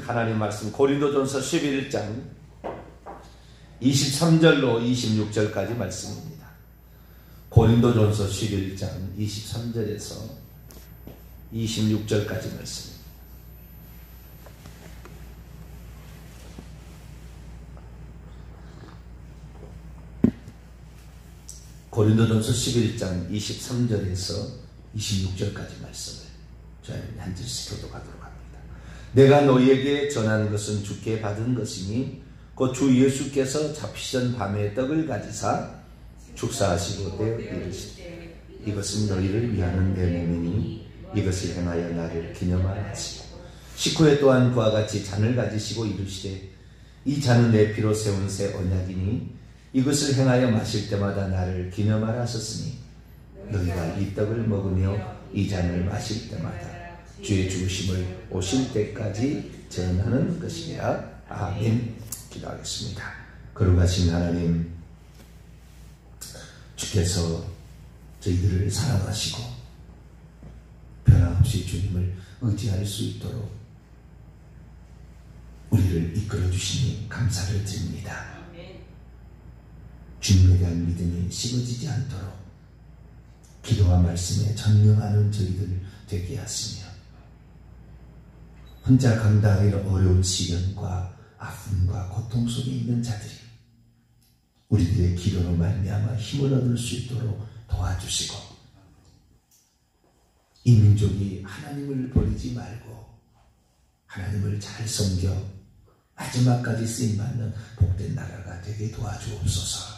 하나님 말씀 고린도전서 11장 23절로 26절까지 말씀입니다. 고린도전서 11장 23절에서 26절까지 말씀입니다. 고린도전서 11장 23절에서 26절까지 말씀을 저희는 한 절씩 교독하도록 합니다. 내가 너희에게 전한 것은 주께 받은 것이니 곧 주 예수께서 잡히던 밤에 떡을 가지사 축사하시고 떼어 이르시되 이것은 너희를 위하는 내 몸이니 이것을 행하여 나를 기념하라 하시고 식후에 또한 그와 같이 잔을 가지시고 이르시되 이 잔은 내 피로 세운 새 언약이니 이것을 행하여 마실 때마다 나를 기념하라 하셨으니 너희가 이 떡을 먹으며 이 잔을 마실 때마다 주의 죽으심을 오실 때까지 전하는 것이니라. 아멘. 기도하겠습니다. 거룩하신 하나님, 주께서 저희들을 사랑하시고 변함없이 주님을 의지할 수 있도록 우리를 이끌어 주시니 감사를 드립니다. 주님에 대한 믿음이 식어지지 않도록 기도와 말씀에 전념하는 저희들 되게 하시며 혼자 감당하기 어려운 시련과 아픔과 고통 속에 있는 자들이 우리들의 기도로 말미암아 힘을 얻을 수 있도록 도와주시고 이 민족이 하나님을 버리지 말고 하나님을 잘 섬겨 마지막까지 쓰임받는 복된 나라가 되게 도와주옵소서.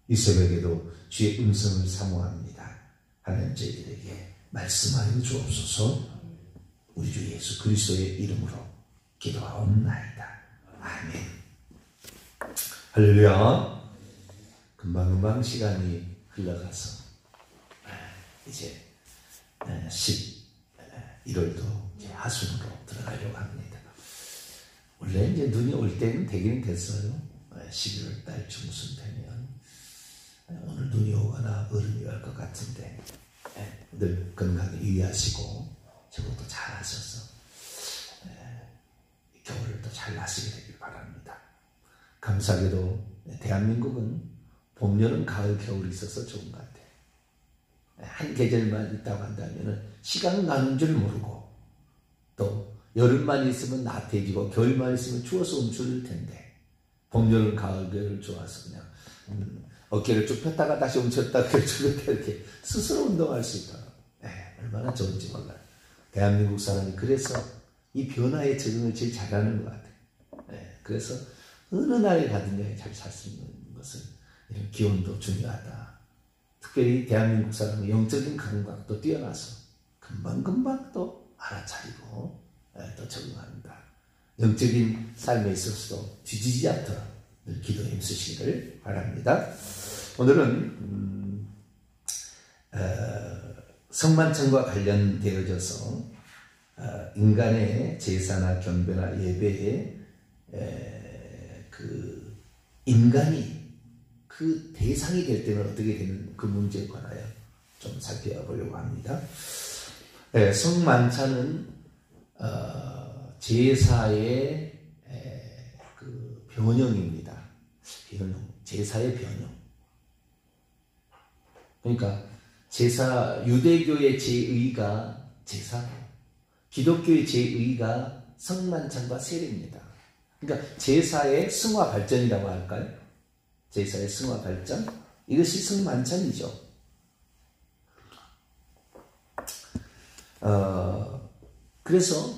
이 새벽에도 주의 음성을 사모합니다. 하나님 저희들에게 말씀하여 주옵소서. 우리 주 예수 그리스도의 이름으로 기도하옵나이다. 아멘. 할렐루야. 금방금방 시간이 흘러가서 이제 11월도 이제 하순으로 들어가려고 합니다. 원래 이제 눈이 올 때는 되긴 됐어요. 11월 달 중순 되면 오늘 눈이 오거나 얼음이 올 것 같은데 늘 건강에 유의하시고 저것도 잘 하셔서 겨울을 또 잘 나시게 되길 바랍니다. 감사하게도 대한민국은 봄, 여름, 가을, 겨울이 있어서 좋은 것 같아요. 한 계절만 있다고 한다면 시간 가는 줄 모르고 또 여름만 있으면 나태해지고 겨울만 있으면 추워서 움츠릴 텐데 봄, 여름, 가을, 겨울 좋아서 그냥 어깨를 쭉 폈다가 다시 움츠렸다가 이렇게 스스로 운동할 수 있도록 얼마나 좋은지 몰라요. 대한민국 사람이 그래서 이 변화에 적응을 제일 잘하는 것 같아요. 그래서 어느 나라에 가든지 잘 살 수 있는 것은 이런 기온도 중요하다. 특별히 대한민국 사람은 영적인 감각도 뛰어나서 금방금방 또 알아차리고 또 적응합니다. 영적인 삶에 있어서도 뒤지지 않도록 늘 기도에 힘쓰시기를 바랍니다. 오늘은 성만찬과 관련되어져서 인간의 제사나 경배나 예배에 그 인간이 그 대상이 될 때는 어떻게 되는 그 문제에 관하여 좀 살펴보려고 합니다. 성만찬은 제사의 그 변형입니다. 변형, 제사의 변형. 그러니까 제사, 유대교의 제의가 제사예요. 기독교의 제의가 성만찬과 세례입니다. 그러니까 제사의 승화 발전이라고 할까요? 제사의 승화 발전? 이것이 성만찬이죠. 그래서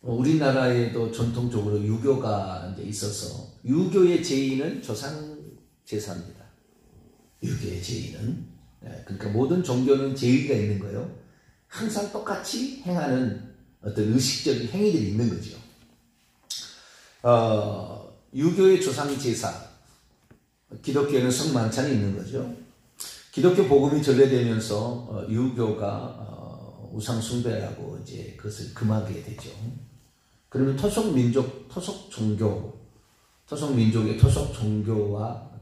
우리나라에도 전통적으로 유교가 이제 있어서 유교의 제의는 조상 제사입니다. 유교의 제의는 그러니까 모든 종교는 제의가 있는 거예요. 항상 똑같이 행하는 어떤 의식적인 행위들이 있는 거죠. 유교의 조상 제사, 기독교에는 성만찬이 있는 거죠. 기독교 복음이 전래되면서 유교가 우상 숭배하고 이제 그것을 금하게 되죠. 그러면 토속 민족의 토속 종교와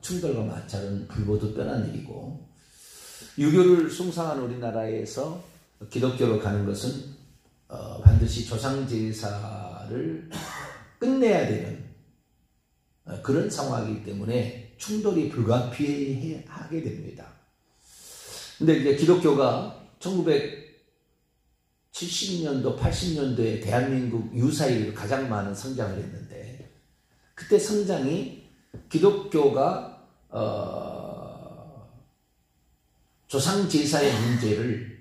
충돌과 마찰은 불보듯 뻔한 일이고, 유교를 숭상한 우리나라에서 기독교로 가는 것은 반드시 조상 제사의 제사를 끝내야 되는 그런 상황이기 때문에 충돌이 불가피하게 됩니다. 근데 이제 기독교가 1970년도, 80년도에 대한민국 유사일로 가장 많은 성장을 했는데, 그때 성장이 기독교가 조상 제사의 문제를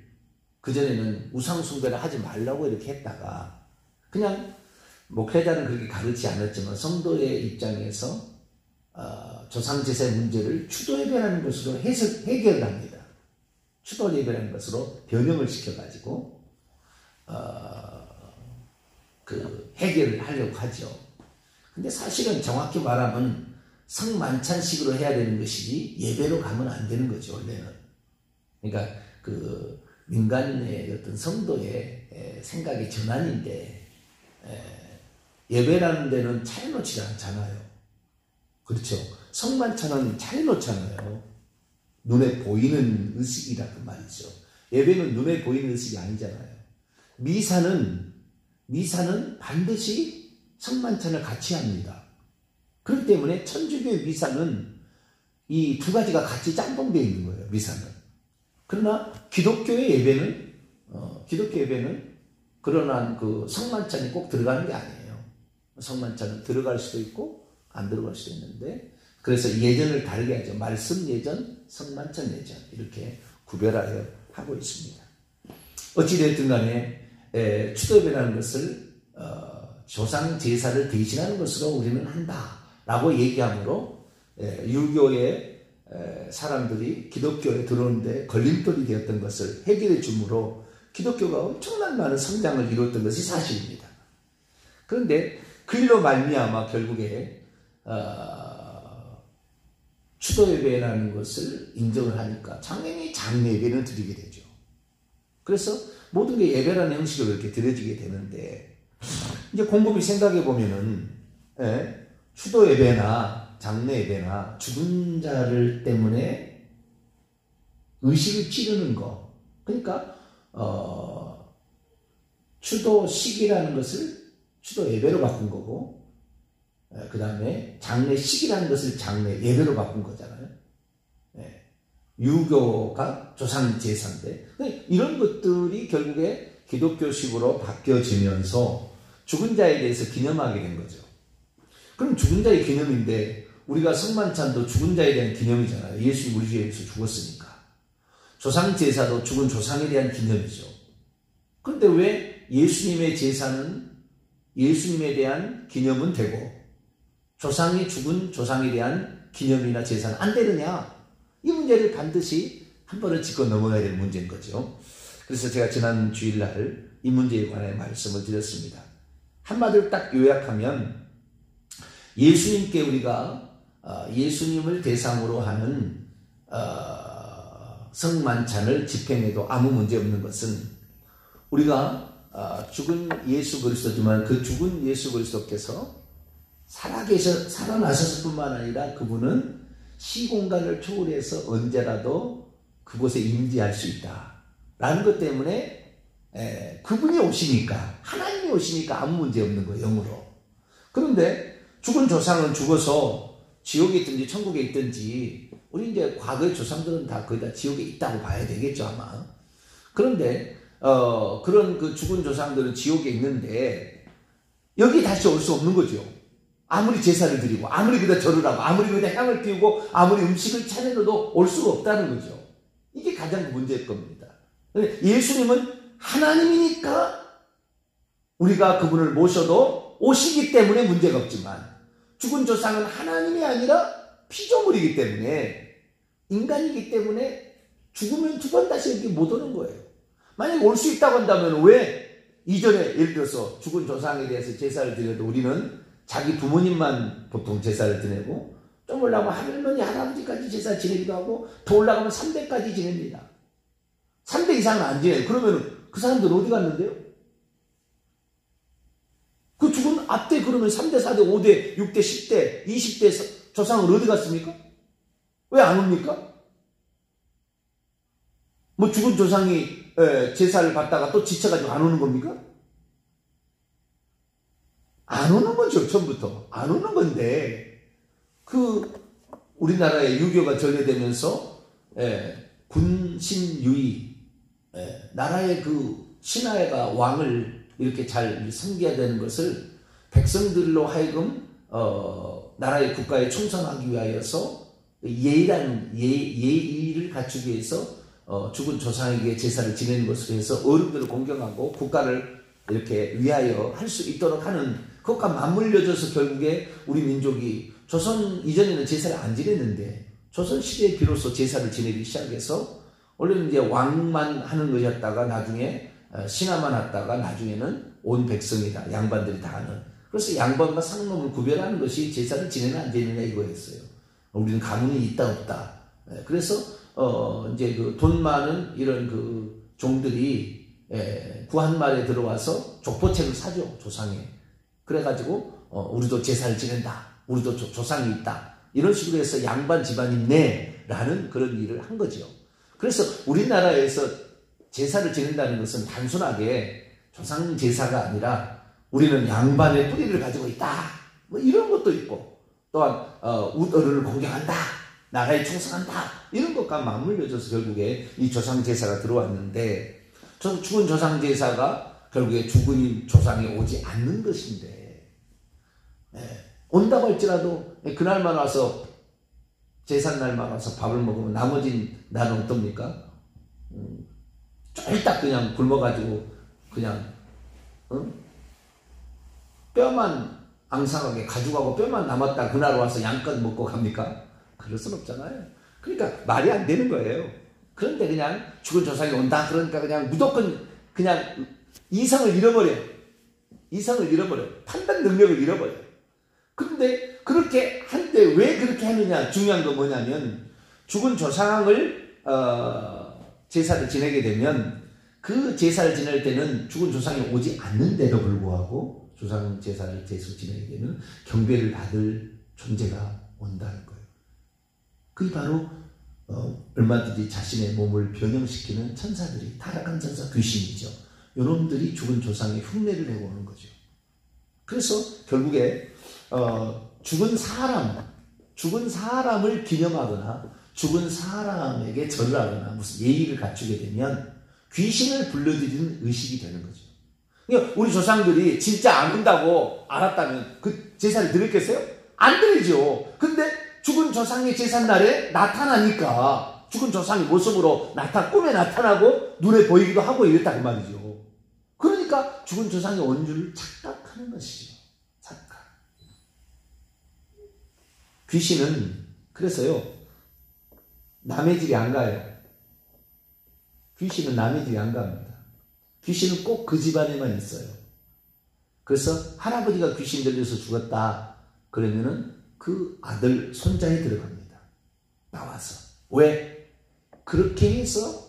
그전에는 우상 숭배를 하지 말라고 이렇게 했다가, 그냥 목회자는 그렇게 가르치지 않았지만 성도의 입장에서 조상 제사의 문제를 추도 예배라는 것으로 해결을 합니다. 추도 예배라는 것으로 변형을 시켜가지고 그 해결을 하려고 하죠. 근데 사실은 정확히 말하면 성만찬식으로 해야 되는 것이지 예배로 가면 안 되는 거죠, 원래는. 그러니까 그 민간의 어떤 성도의 생각의 전환인데, 예배라는 데는 차려놓지 않잖아요. 그렇죠. 성만찬은 차려놓잖아요. 눈에 보이는 의식이라고 말이죠. 예배는 눈에 보이는 의식이 아니잖아요. 미사는 반드시 성만찬을 같이 합니다. 그렇기 때문에 천주교의 미사는 이 두 가지가 같이 짬뽕되어 있는 거예요, 미사는. 그러나 기독교의 예배는 그러나 그 성만찬이 꼭 들어가는 게 아니에요. 성만찬은 들어갈 수도 있고 안 들어갈 수도 있는데, 그래서 예전을 다르게 하죠. 말씀 예전, 성만찬 예전, 이렇게 구별하여 하고 있습니다. 어찌됐든 간에 추도예배라는 것을 조상 제사를 대신하는 것으로 우리는 한다라고 얘기하므로 유교의 사람들이 기독교에 들어오는데 걸림돌이 되었던 것을 해결해 주므로 기독교가 엄청난 많은 성장을 이루었던 것이 사실입니다. 그런데 그 일로 말미암아 결국에 추도예배라는 것을 인정을 하니까 당연히 장례예배를 드리게 되죠. 그래서 모든 게 예배라는 형식으로 이렇게 드려지게 되는데, 이제 곰곰이 생각해 보면은 추도예배나 장례예배나 죽은 자를 때문에 의식을 치르는 거, 그러니까 추도식이라는 것을 추도예배로 바꾼 거고, 그 다음에 장례식이라는 것을 장례예배로 바꾼 거잖아요. 유교가 조상제사인데, 이런 것들이 결국에 기독교식으로 바뀌어지면서 죽은 자에 대해서 기념하게 된 거죠. 그럼 죽은 자의 기념인데, 우리가 성만찬도 죽은 자에 대한 기념이잖아요. 예수님 우리 위해서 죽었으니까. 조상제사도 죽은 조상에 대한 기념이죠. 그런데 왜 예수님의 제사는 예수님에 대한 기념은 되고 조상이 죽은 조상에 대한 기념이나 제사는 안 되느냐? 이 문제를 반드시 한 번은 짚고 넘어가야 될 문제인 거죠. 그래서 제가 지난 주일날 이 문제에 관해 말씀을 드렸습니다. 한마디로 딱 요약하면, 예수님께 우리가 예수님을 대상으로 하는 성만찬을 집행해도 아무 문제 없는 것은, 우리가 죽은 예수 그리스도지만 그 죽은 예수 그리스도께서 살아나셨을 뿐만 아니라 그분은 시공간을 초월해서 언제라도 그곳에 임재할 수 있다라는 것 때문에 그분이 오시니까, 하나님이 오시니까 아무 문제 없는 거예요, 영으로. 그런데 죽은 조상은 죽어서 지옥에 있든지 천국에 있든지, 우리 이제 과거의 조상들은 다 거의 다 지옥에 있다고 봐야 되겠죠, 아마. 그런데 그런 그 죽은 조상들은 지옥에 있는데 여기 다시 올 수 없는 거죠. 아무리 제사를 드리고 아무리 그다 절을 하고 아무리 그다 향을 피우고 아무리 음식을 차려도 올 수가 없다는 거죠. 이게 가장 문제일 겁니다. 예수님은 하나님이니까 우리가 그분을 모셔도 오시기 때문에 문제가 없지만, 죽은 조상은 하나님이 아니라 피조물이기 때문에, 인간이기 때문에 죽으면 두 번 다시 여기 못 오는 거예요. 만약에 올 수 있다고 한다면 왜 이전에 예를 들어서 죽은 조상에 대해서 제사를 드려도 우리는 자기 부모님만 보통 제사를 지내고, 좀 올라가면 할머니, 할아버지까지 제사 지내기도 하고, 더 올라가면 3대까지 지냅니다. 3대 이상은 안 지내요. 그러면 그 사람들 어디 갔는데요? 그 죽은 앞대 그러면 3대, 4대, 5대, 6대, 10대, 20대 조상은 어디 갔습니까? 왜 안 옵니까? 뭐 죽은 조상이 제사를 받다가 또 지쳐가지고 안 오는 겁니까? 안 오는 거죠. 처음부터 안 오는 건데, 우리나라에 유교가 전래되면서 군신유의, 나라의 신하가 왕을 이렇게 잘 섬겨야 되는 것을 백성들로 하여금 나라의 국가에 충성하기 위하여서 예의를 갖추기 위해서 죽은 조상에게 제사를 지내는 것으로 해서 어른들을 공경하고 국가를 이렇게 위하여 할 수 있도록 하는, 그것과 맞물려져서 결국에 우리 민족이 조선 이전에는 제사를 안 지냈는데 조선 시대에 비로소 제사를 지내기 시작해서, 원래는 이제 왕만 하는 것이었다가 나중에 신하만 했다가 나중에는 온 백성이다, 양반들이 다 하는. 그래서 양반과 상놈을 구별하는 것이 제사를 지내나 안 지내나 이거였어요. 우리는 가문이 있다 없다. 그래서 이제 돈 많은 이런 종들이 구한말에 들어와서 족보책을 사죠, 조상에. 그래가지고 우리도 제사를 지낸다, 우리도 조상이 있다, 이런 식으로 해서 양반 집안이네라는 그런 일을 한 거죠. 그래서 우리나라에서 제사를 지낸다는 것은 단순하게 조상 제사가 아니라 우리는 양반의 뿌리를 가지고 있다, 뭐 이런 것도 있고, 또한 어른을 공경한다, 나라에 충성한다, 이런 것과 맞물려져서 결국에 이 조상 제사가 들어왔는데, 죽은 조상 제사가 결국에 죽은 조상이 오지 않는 것인데, 온다고 할지라도 그날만 와서, 제삿날만 와서 밥을 먹으면 나머지 날은 어떻습니까? 쫄딱 그냥 굶어가지고 그냥 뼈만 앙상하게 가져가고 뼈만 남았다 그날 와서 양껏 먹고 갑니까? 그럴 순 없잖아요. 그러니까 말이 안 되는 거예요. 그런데 그냥 죽은 조상이 온다 그러니까 그냥 무조건 그냥 이성을 잃어버려요. 판단 능력을 잃어버려요. 그런데 그렇게 한데 왜 그렇게 하느냐, 중요한 건 뭐냐면, 죽은 조상을 제사를 지내게 되면 그 제사를 지낼 때는 죽은 조상이 오지 않는데도 불구하고 조상 제사를 지내게 되면 경배를 받을 존재가 온다는 거예요. 그게 바로 얼마든지 자신의 몸을 변형시키는 천사들이, 타락한 천사, 귀신이죠. 이놈들이 죽은 조상의 흉내를 내고 오는 거죠. 그래서 결국에 죽은 사람을 기념하거나 죽은 사람에게 절을 하거나 무슨 예의를 갖추게 되면 귀신을 불러들이는 의식이 되는 거죠. 그러니까 우리 조상들이 진짜 안 온다고 알았다면 그 제사를 드렸겠어요? 안 드리죠. 근데 죽은 조상의 제삿날에 나타나니까 죽은 조상의 모습으로 꿈에 나타나고 눈에 보이기도 하고 이랬다 그 말이죠. 그러니까 죽은 조상이 온 줄 착각하는 것이죠. 착각. 귀신은 그래서요, 남의 집에 안 가요. 귀신은 남의 집에 안 갑니다. 귀신은 꼭 그 집안에만 있어요. 그래서 할아버지가 귀신 들려서 죽었다 그러면은 그 아들 손자에 들어갑니다. 나와서. 왜? 그렇게 해서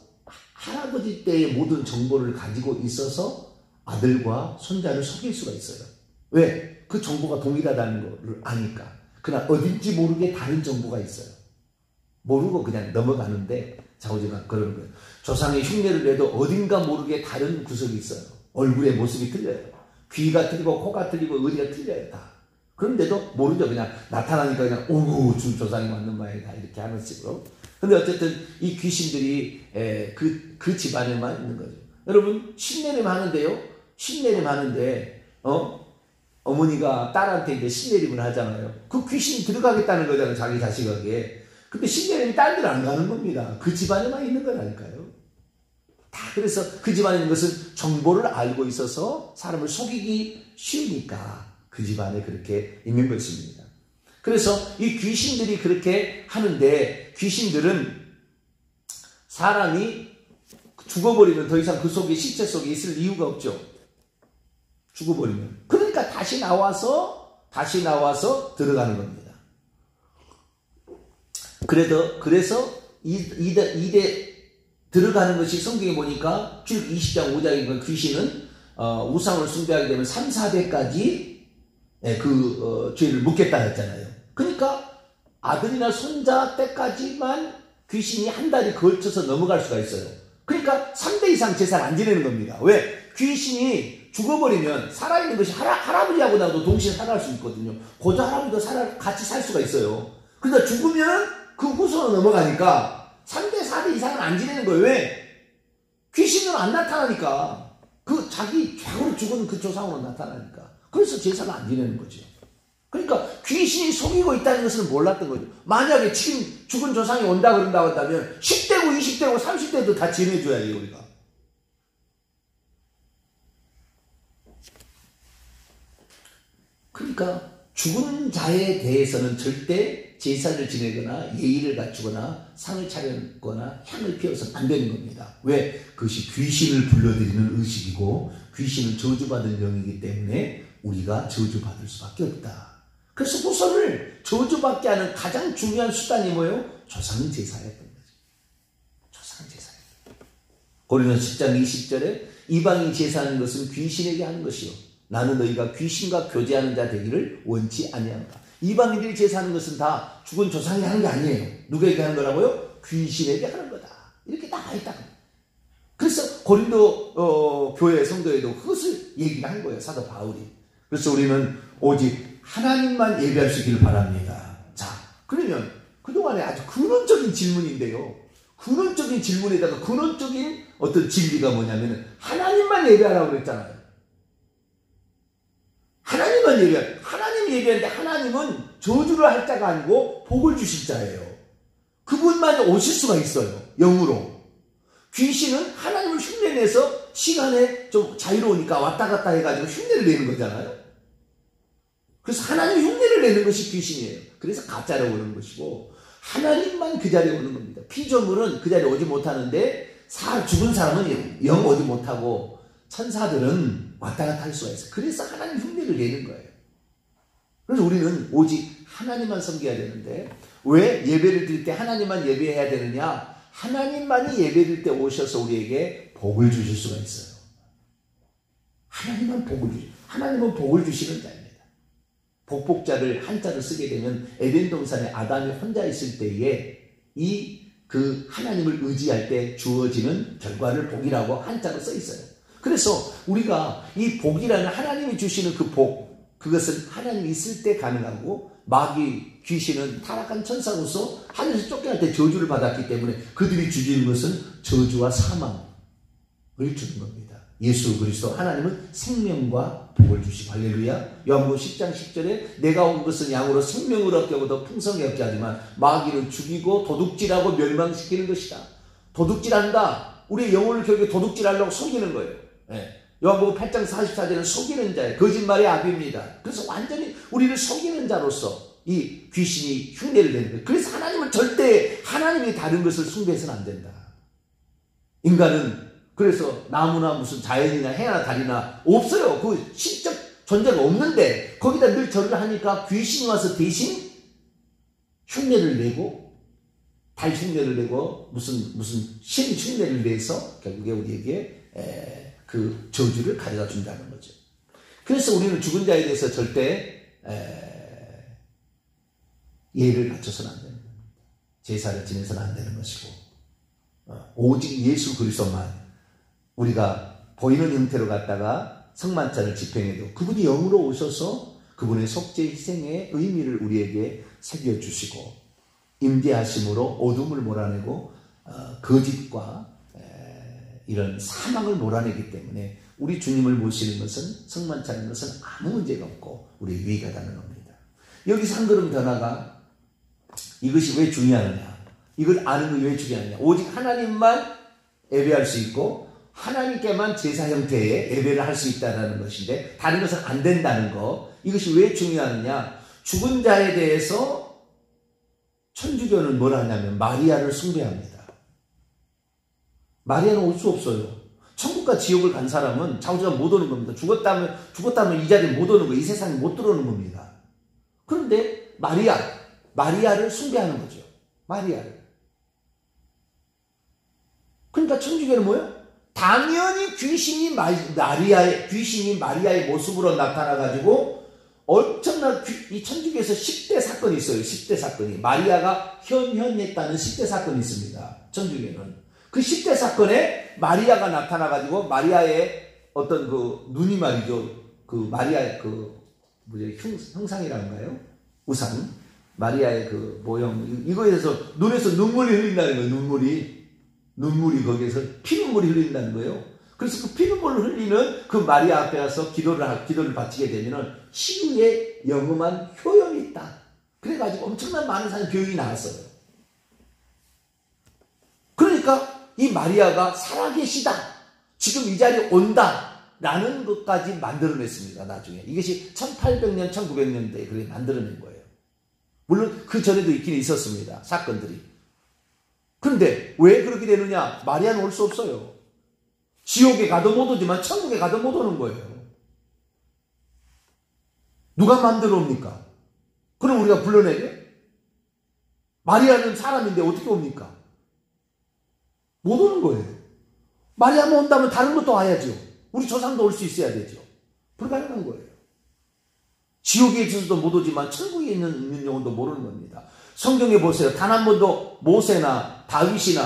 할아버지 때의 모든 정보를 가지고 있어서 아들과 손자를 속일 수가 있어요. 왜? 그 정보가 동일하다는 것을 아니까. 그러나 어딘지 모르게 다른 정보가 있어요. 모르고 그냥 넘어가는데 자오지가 그러는 거예요. 조상의 흉내를 내도 어딘가 모르게 다른 구석이 있어요. 얼굴의 모습이 틀려요. 귀가 틀리고 코가 틀리고 어디가 틀려요. 다. 그런데도 모르죠. 그냥 나타나니까 그냥 오구 조상이 맞는 모양이다 이렇게 하는 식으로. 근데 어쨌든 이 귀신들이 그 집안에만 있는 거죠. 여러분 신내림 하는데요. 신내림 하는데 어머니가 딸한테 이제 신내림을 하잖아요. 그 귀신이 들어가겠다는 거잖아요. 자기 자식에게. 근데 신내림이 딸들 안 가는 겁니다. 그 집안에만 있는 거라니까요. 다 그래서 그 집안에 있는 것은 정보를 알고 있어서 사람을 속이기 쉬우니까 그 집안에 그렇게 있는 것입니다. 그래서 이 귀신들이 그렇게 하는데, 귀신들은 사람이 죽어버리면 더 이상 그 속에, 시체 속에 있을 이유가 없죠. 죽어버리면. 그러니까 다시 나와서 들어가는 겁니다. 그래서 이대 들어가는 것이 성경에 보니까 쭉 20장 5장에 보면 귀신은 우상을 숭배하게 되면 3, 4대까지 죄를 묻겠다 했잖아요. 그러니까 아들이나 손자 때까지만 귀신이 한 달이 걸쳐서 넘어갈 수가 있어요. 그러니까 3대 이상 제사를 안 지내는 겁니다. 왜? 귀신이 죽어버리면 살아있는 것이 할아버지하고 나도 동시에 살아갈 수 있거든요. 고조 할아버지도 같이 살 수가 있어요. 그러니까 죽으면 그 후손으로 넘어가니까 3대 4대 이상은 안 지내는 거예요. 왜? 귀신으로 안 나타나니까. 그 자기 좌우로 죽은 그 조상으로 나타나니까. 그래서 제사를 안 지내는 거죠. 그러니까 귀신이 속이고 있다는 것은 몰랐던 거죠. 만약에 지금 죽은 조상이 온다 그런다고 한다면 10대고 20대고 30대도 다 지내줘야 해요, 우리가. 그러니까 죽은 자에 대해서는 절대 제사를 지내거나 예의를 갖추거나 상을 차렸거나 향을 피워서는 안 되는 겁니다. 왜? 그것이 귀신을 불러들이는 의식이고 귀신은 저주받은 영이기 때문에 우리가 저주받을 수밖에 없다. 그래서 후손을 저주받게 하는 가장 중요한 수단이 뭐예요? 조상 제사였던 거죠. 조상 제사였던. 고린도서 10장 20절에 이방인 제사하는 것은 귀신에게 하는 것이요 나는 너희가 귀신과 교제하는 자 되기를 원치 아니한다. 이방인들이 제사하는 것은 다 죽은 조상이 하는 게 아니에요. 누구에게 하는 거라고요? 귀신에게 하는 거다. 이렇게 나와 있다. 그래서 고린도 교회 성도에도 그것을 얘기를 한 거예요. 사도 바울이. 그래서 우리는 오직 하나님만 예배할 수 있기를 바랍니다. 자, 그러면 그동안에 아주 근원적인 질문인데요. 근원적인 질문에다가 근원적인 어떤 진리가 뭐냐면 하나님만 예배하라고 그랬잖아요. 하나님만 하나님 예배하는데 하나님은 저주를 할 자가 아니고 복을 주실 자예요. 그분만 오실 수가 있어요. 영으로. 귀신은 하나님을 흉내내서 시간에 좀 자유로우니까 왔다 갔다 해가지고 흉내를 내는 거잖아요. 그래서 하나님 흉내를 내는 것이 귀신이에요. 그래서 가짜라고 그러는 것이고 하나님만 그 자리에 오는 겁니다. 피조물은 그 자리에 오지 못하는데 죽은 사람은 영 오지 못하고 천사들은 왔다 갔다 할 수가 있어요. 그래서 하나님 흉내를 내는 거예요. 그래서 우리는 오직 하나님만 섬겨야 되는데 왜 예배를 드릴 때 하나님만 예배해야 되느냐? 하나님만이 예배드릴 때 오셔서 우리에게 복을 주실 수가 있어요. 하나님은 복을 주시는 자입니다. 복복자를 한자를 쓰게 되면 에덴 동산에 아담이 혼자 있을 때에 그 하나님을 의지할 때 주어지는 결과를 복이라고 한자로 써 있어요. 그래서 우리가 이 복이라는 하나님이 주시는 그 복, 그것은 하나님이 있을 때 가능하고 마귀, 귀신은 타락한 천사로서 하늘에서 쫓겨날 때 저주를 받았기 때문에 그들이 주시는 것은 저주와 사망을 주는 겁니다. 예수 그리스도 하나님은 생명과 복을 주시고 할렐루야. 요한복음 10장 10절에 내가 온 것은 양으로 생명을 얻게 하고 더 풍성히 얻게 하지만 마귀는 죽이고 도둑질하고 멸망시키는 것이다. 도둑질한다. 우리의 영혼을 결국에 도둑질하려고 속이는 거예요. 요한복음 8장 44절은 속이는 자예요. 거짓말의 아비입니다. 그래서 완전히 우리를 속이는 자로서 이 귀신이 흉내를 내는 거예요. 그래서 하나님은 절대 하나님이 다른 것을 숭배해서는 안 된다. 인간은 그래서 나무나 무슨 자연이나 해나 달이나 없어요. 그 신적 존재가 없는데 거기다 늘 절을 하니까 귀신이 와서 대신 흉내를 내고 달 흉내를 내고 무슨 신 흉내를 내서 결국에 우리에게 그 저주를 가져다 준다는 거죠. 그래서 우리는 죽은 자에 대해서 절대 예를 갖춰서는 안 되는 겁니다. 제사를 지내서는 안 되는 것이고 오직 예수 그리스도만 우리가 보이는 형태로 갖다가 성만찬을 집행해도 그분이 영으로 오셔서 그분의 속죄 희생의 의미를 우리에게 새겨주시고 임재하심으로 어둠을 몰아내고 거짓과 이런 사망을 몰아내기 때문에 우리 주님을 모시는 것은 성만찬인 것은 아무 문제가 없고 우리의 유익이 되는 겁니다. 여기서 한 걸음 더 나가 이것이 왜 중요하느냐? 이걸 아는 게 왜 중요하느냐? 오직 하나님만 예배할 수 있고 하나님께만 제사 형태의 예배를 할 수 있다는 것인데 다른 것은 안 된다는 거. 이것이 왜 중요하느냐? 죽은 자에 대해서 천주교는 뭐라 하냐면 마리아를 숭배합니다. 마리아는 올 수 없어요. 천국과 지옥을 간 사람은 자우지가 못 오는 겁니다. 죽었다면 이 자리에 못 오는 거예요. 이 세상에 못 들어오는 겁니다. 그런데 마리아를 숭배하는 거죠. 마리아를. 그러니까 천주교는 뭐예요? 당연히 귀신이 마리아의 모습으로 나타나가지고 엄청난 이 천주교에서 10대 사건이 있어요. 10대 사건이. 마리아가 현현했다는 10대 사건이 있습니다. 천주교는. 그 10대 사건에 마리아가 나타나가지고 마리아의 어떤 그 눈이 말이죠. 그 마리아의 그 형상이란가요? 우상. 마리아의 그 모형. 이거에 대해서 눈에서 눈물이 흘린다는 거예요. 눈물이 거기에서 피눈물이 흘린다는 거예요. 그래서 그 피눈물을 흘리는 그 마리아 앞에 와서 기도를 바치게 되면은 치유에 영험한 효용이 있다. 그래가지고 엄청난 많은 사람 교육이 나왔어요. 그러니까 이 마리아가 살아계시다. 지금 이 자리에 온다. 라는 것까지 만들어냈습니다. 나중에. 이것이 1800년, 1900년대에 그렇게 만들어낸 거예요. 물론 그 전에도 있긴 있었습니다. 사건들이. 그런데 왜 그렇게 되느냐? 마리아는 올 수 없어요. 지옥에 가도 못 오지만 천국에 가도 못 오는 거예요. 누가 만들어 옵니까? 그럼 우리가 불러내게? 마리아는 사람인데 어떻게 옵니까? 못 오는 거예요. 마리아만 온다면 다른 것도 와야죠. 우리 조상도 올 수 있어야 되죠. 불가능한 거예요. 지옥에 있어서도 못 오지만 천국에 있는 영혼도 모르는 겁니다. 성경에 보세요. 단 한 번도 모세나 다윗이나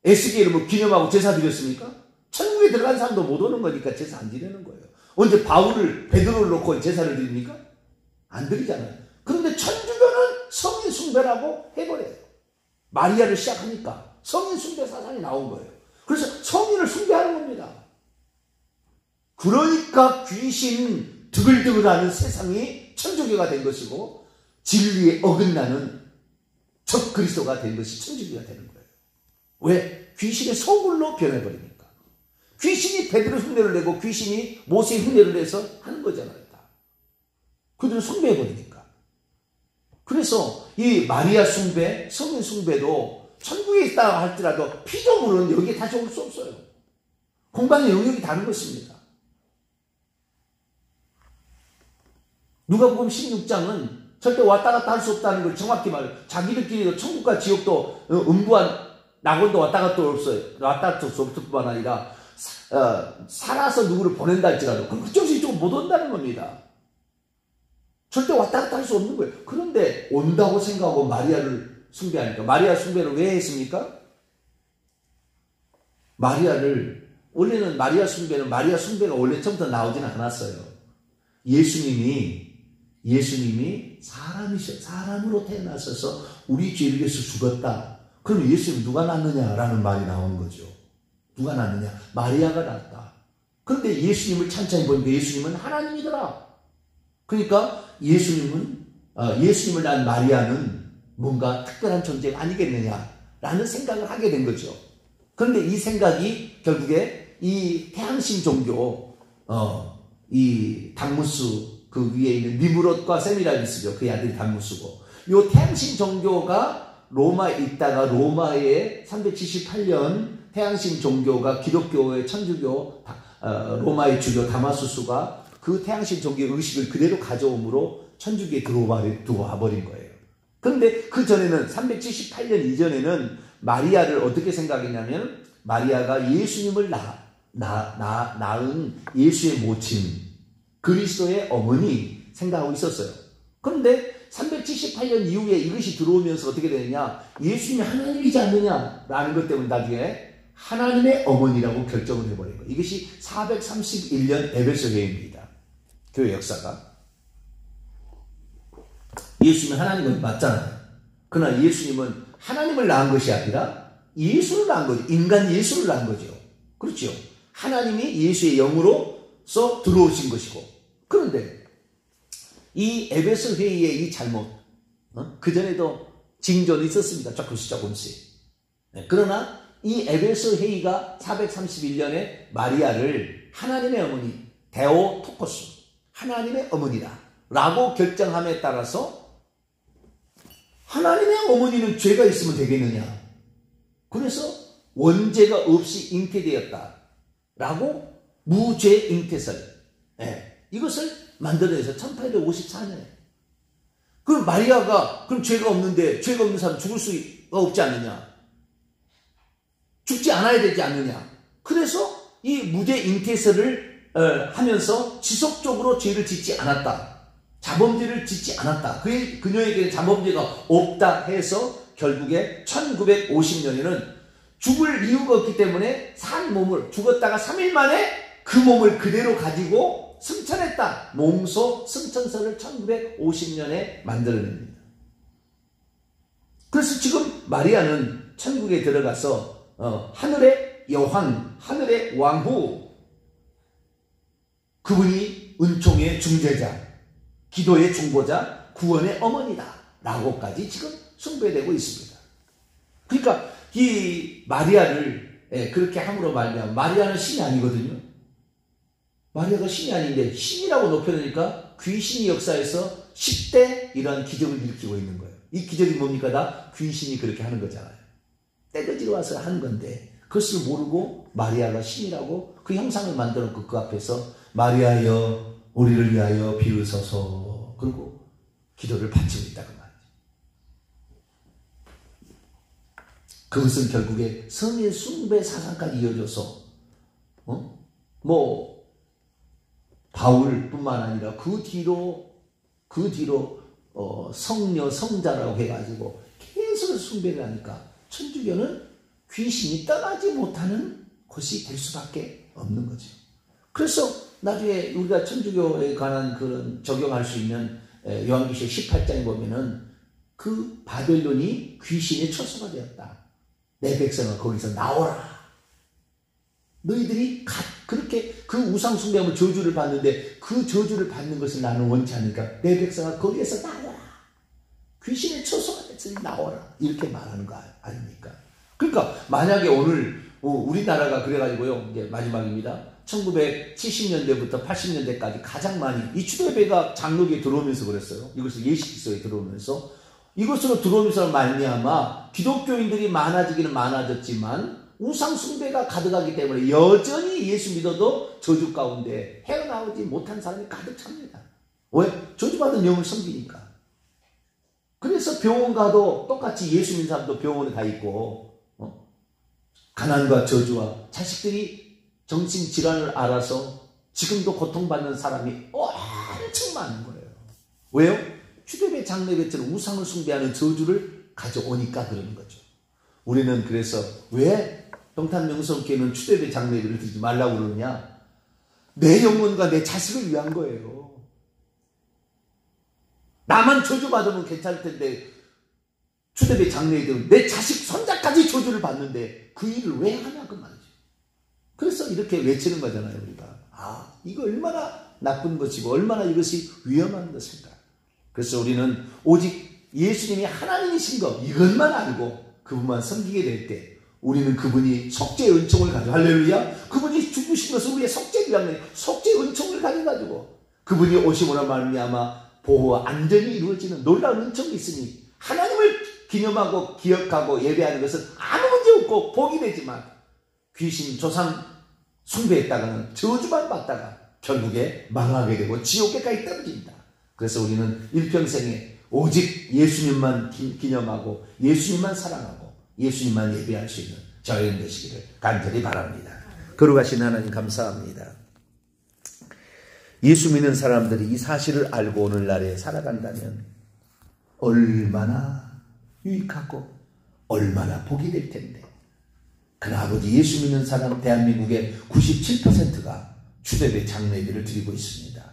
에스겔을 뭐 기념하고 제사 드렸습니까? 천국에 들어간 사람도 못 오는 거니까 제사 안 드리는 거예요. 언제 베드로를 놓고 제사를 드립니까? 안 드리잖아요. 그런데 천주교는 성인 숭배라고 해버려요. 마리아를 시작하니까 성인 숭배 사상이 나온 거예요. 그래서 성인을 숭배하는 겁니다. 그러니까 귀신 드글드글하는 세상이 천주교가 된 것이고 진리에 어긋나는 적 그리스도가 된 것이 천주교가 되는 거예요. 왜? 귀신의 소굴로 변해버리니까. 귀신이 베드로 흉내를 내고 귀신이 모세 흉내를 내서 하는 거잖아요. 다. 그들은 숭배해버리니까. 그래서 이 마리아 숭배, 성인 숭배도 천국에 있다 할지라도 피조물은 여기에 다시 올 수 없어요. 공간의 영역이 다른 것입니다. 누가복음 16장은 절대 왔다 갔다 할 수 없다는 걸 정확히 말해요. 자기들끼리도 천국과 지옥도 음부한 낙원도 왔다 갔다 없어요. 왔다 갔다 없을 뿐만 아니라 살아서 누구를 보낸다 할지라도 그쪽에서 이쪽으로 못 온다는 겁니다. 절대 왔다 갔다 할 수 없는 거예요. 그런데 온다고 생각하고 마리아를 숭배하니까. 마리아 숭배를 왜 했습니까? 원래는 마리아 숭배가 원래 처음부터 나오지는 않았어요. 예수님이 사람으로 태어나셔서 우리 죄를 위해서 죽었다. 그럼 예수님 누가 낳느냐라는 말이 나오는 거죠. 누가 낳느냐? 마리아가 낳았다. 그런데 예수님을 찬찬히 보니까 예수님은 하나님이더라. 그러니까 예수님을 낳은 마리아는 뭔가 특별한 존재가 아니겠느냐라는 생각을 하게 된 거죠. 그런데 이 생각이 결국에 이 태양신 종교, 이 단무스 그 위에 있는 니무롯과 세미라미스죠. 그 아들이 단무스고. 이 태양신 종교가 로마에 있다가 로마의 378년 태양신 종교가 기독교의 천주교, 로마의 주교 다마수스가 그 태양신 종교의 의식을 그대로 가져옴으로 천주교에 들어와 버린 거예요. 그런데 그 전에는 378년 이전에는 마리아를 어떻게 생각했냐면 마리아가 예수님을 낳은 예수의 모친 그리스도의 어머니 생각하고 있었어요. 그런데 378년 이후에 이것이 들어오면서 어떻게 되느냐? 예수님이 하나님이지 않느냐라는 것 때문에 나중에 하나님의 어머니라고 결정을 해버린 거예요. 이것이 431년 에베소 회의입니다. 교회 역사가. 예수님은 하나님은 맞잖아요. 그러나 예수님은 하나님을 낳은 것이 아니라 예수를 낳은 거죠. 인간 예수를 낳은 거죠. 그렇죠. 하나님이 예수의 영으로서 들어오신 것이고. 그런데 이 에베소 회의의 이 잘못, 그전에도 징조는 있었습니다. 조금씩. 그러나 이 에베소 회의가 431년에 마리아를 하나님의 어머니, 데오토코스, 하나님의 어머니다 라고 결정함에 따라서 하나님의 어머니는 죄가 있으면 되겠느냐. 그래서 원죄가 없이 잉태되었다 라고 무죄 잉태설, 이것을 만들어내서 1854년에. 그럼 마리아가 그럼 죄가 없는데 죄가 없는 사람 죽을 수가 없지 않느냐? 죽지 않아야 되지 않느냐? 그래서 이 무죄 잉태설을 하면서 지속적으로 죄를 짓지 않았다. 자범죄를 짓지 않았다. 그녀에게는 자범죄가 없다 해서 결국에 1950년에는 죽을 이유가 없기 때문에 산 몸을 죽었다가 3일 만에 그 몸을 그대로 가지고 승천했다. 몸소 승천서를 1950년에 만들어냅니다. 그래서 지금 마리아는 천국에 들어가서 하늘의 여왕, 하늘의 왕후, 그분이 은총의 중재자, 기도의 중보자, 구원의 어머니다 라고까지 지금 숭배되고 있습니다. 그러니까 이 마리아를 그렇게 함으로 말미암아, 마리아는 신이 아니거든요. 마리아가 신이 아닌데 신이라고 높여놓으니까 귀신이 역사에서 10대 이러한 기적을 일으키고 있는 거예요. 이 기적이 뭡니까? 다 귀신이 그렇게 하는 거잖아요. 떼거지로 와서 하는 건데 그것을 모르고 마리아가 신이라고 그 형상을 만들어놓고 그 앞에서 마리아여 우리를 위하여 비우소서 그리고 기도를 바치고 있다고 말이죠. 그것은 결국에 성의 숭배 사상까지 이어져서 바울뿐만 아니라 그 뒤로 성녀 성자라고 해가지고 계속 숭배를 하니까 천주교는 귀신이 떠나지 못하는 곳이 될 수밖에 없는 거죠. 그래서 나중에 우리가 천주교에 관한 그런 적용할 수 있는 요한계시록 18장에 보면은 그 바벨론이 귀신의 처소가 되었다. 내 백성아 거기서 나오라. 너희들이 그렇게 그 우상 숭배하면 저주를 받는데 그 저주를 받는 것을 나는 원치 않으니까 내 백성아 거기에서 나오라. 귀신의 처소가 됐으니 나오라. 이렇게 말하는 거 아닙니까? 그러니까 만약에 오늘 우리나라가 그래가지고요. 이제 마지막입니다. 1970년대부터 80년대까지 가장 많이 이 추대배가 장로교에 들어오면서 그랬어요. 이것을 예식기소에 들어오면서 이것으로 들어오면서 말미암아 기독교인들이 많아지기는 많아졌지만 우상 숭배가 가득하기 때문에 여전히 예수 믿어도 저주 가운데 헤어나오지 못한 사람이 가득 찹니다. 왜? 저주받은 영을 섬기니까. 그래서 병원 가도 똑같이 예수 믿는 사람도 병원에 가 있고 가난과 저주와 자식들이 정신질환을 알아서 지금도 고통받는 사람이 엄청 많은 거예요. 왜요? 추대배 장례배처럼 우상을 숭배하는 저주를 가져오니까 그러는 거죠. 우리는 그래서 왜 동탄명성교회는 추대배 장례배를 드리지 말라고 그러느냐? 내 영혼과 내 자식을 위한 거예요. 나만 저주받으면 괜찮을 텐데 추대배 장례배들은 내 자식 손자까지 저주를 받는데 그 일을 왜 하냐 그 말이죠. 그래서 이렇게 외치는 거잖아요. 우리가 이거 얼마나 나쁜 것이고 얼마나 이것이 위험한 것인가. 그래서 우리는 오직 예수님이 하나님이신 것 이것만 알고 그분만 섬기게 될 때 우리는 그분이 속죄의 은총을 가지고 할렐루야 그분이 죽으신 것은 우리의 속죄를 위한 속죄의 은총을 가져가지고 그분이 오심으로 말미암아 보호와 안전이 이루어지는 놀라운 은총이 있으니 하나님을 기념하고 기억하고 예배하는 것은 아무 문제 없고 복이 되지만 귀신 조상 숭배했다가는 저주만 받다가 결국에 망하게 되고 지옥에까지 떨어집니다. 그래서 우리는 일평생에 오직 예수님만 기념하고 예수님만 사랑하고 예수님만 예배할 수 있는 저희는 되시기를 간절히 바랍니다. 거룩하신 하나님 감사합니다. 예수 믿는 사람들이 이 사실을 알고 오늘날에 살아간다면 얼마나 유익하고 얼마나 복이 될 텐데. 그러나 아버지 예수 믿는 사람 대한민국의 97%가 추대배 장례비를 드리고 있습니다.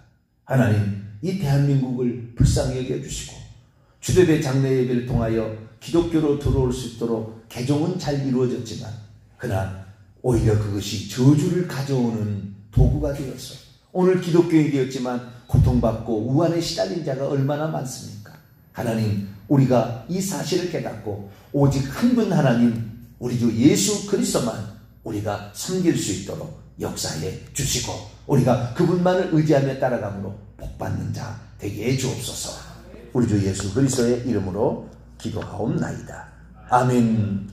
하나님 이 대한민국을 불쌍히 여겨주시고 추대배 장례비를 통하여 기독교로 들어올 수 있도록 개종은 잘 이루어졌지만 그러나 오히려 그것이 저주를 가져오는 도구가 되어서 오늘 기독교인이 되었지만 고통받고 우환에 시달린 자가 얼마나 많습니까? 하나님 우리가 이 사실을 깨닫고 오직 한 분 하나님 우리 주 예수 그리스도만 우리가 섬길 수 있도록 역사해 주시고 우리가 그분만을 의지하며 따라감으로 복받는 자 되게 해 주옵소서. 우리 주 예수 그리스도의 이름으로 기도하옵나이다. 아멘.